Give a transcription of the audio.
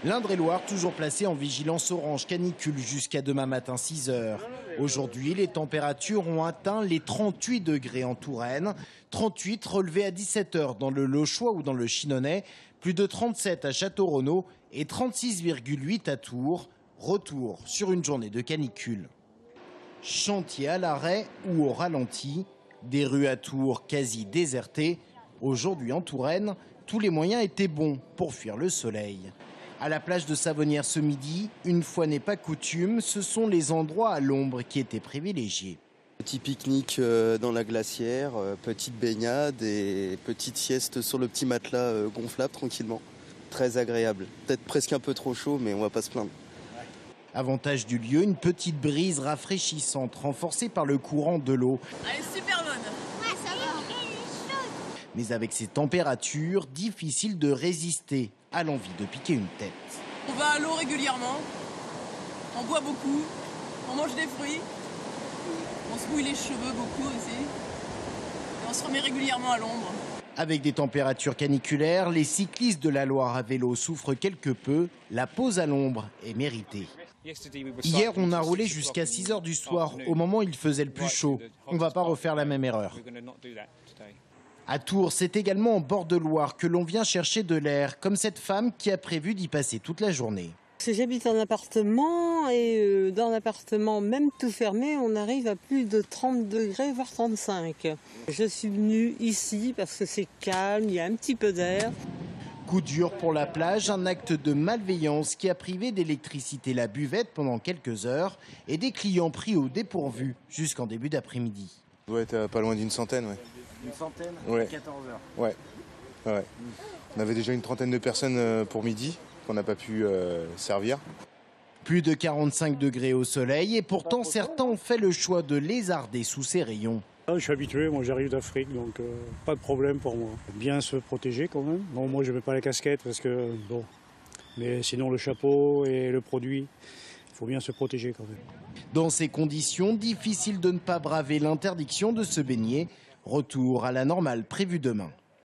L'Indre-et-Loire toujours placé en vigilance orange canicule jusqu'à demain matin 6 h. Aujourd'hui, les températures ont atteint les 38 degrés en Touraine, 38 relevés à 17 h dans le Lochois ou dans le Chinonnais, plus de 37 à Château-Renaud et 36,8 à Tours. Retour sur une journée de canicule. Chantier à l'arrêt ou au ralenti, des rues à Tours quasi désertées. Aujourd'hui en Touraine, tous les moyens étaient bons pour fuir le soleil. À la plage de Savonnières ce midi, une fois n'est pas coutume, ce sont les endroits à l'ombre qui étaient privilégiés. Petit pique-nique dans la glacière, petite baignade et petite sieste sur le petit matelas gonflable tranquillement. Très agréable. Peut-être presque un peu trop chaud, mais on va pas se plaindre. Avantage du lieu, une petite brise rafraîchissante renforcée par le courant de l'eau. Elle est super bonne. Ouais, ça va. Mais avec ces températures, difficile de résister à l'envie de piquer une tête. On va à l'eau régulièrement, on boit beaucoup, on mange des fruits, on se mouille les cheveux beaucoup aussi, et on se remet régulièrement à l'ombre. Avec des températures caniculaires, les cyclistes de la Loire à vélo souffrent quelque peu. La pause à l'ombre est méritée. Hier, on a roulé jusqu'à 6 h du soir, au moment où il faisait le plus chaud. On ne va pas refaire la même erreur. À Tours, c'est également en bord de Loire que l'on vient chercher de l'air, comme cette femme qui a prévu d'y passer toute la journée. J'habite en appartement et dans l'appartement, même tout fermé, on arrive à plus de 30 degrés, voire 35. Je suis venue ici parce que c'est calme, il y a un petit peu d'air. Coup dur pour la plage, un acte de malveillance qui a privé d'électricité la buvette pendant quelques heures et des clients pris au dépourvu jusqu'en début d'après-midi. Ça doit être pas loin d'une centaine, ouais. Une centaine, ouais. 14 h. Ouais. On avait déjà une trentaine de personnes pour midi qu'on n'a pas pu servir. Plus de 45 degrés au soleil et pourtant certains ont fait le choix de lézarder sous ces rayons. Je suis habitué, moi j'arrive d'Afrique, donc pas de problème pour moi. Bien se protéger quand même. Bon, moi je ne mets pas la casquette parce que bon, mais sinon le chapeau et le produit, il faut bien se protéger quand même. Dans ces conditions, difficile de ne pas braver l'interdiction de se baigner. Retour à la normale prévue demain.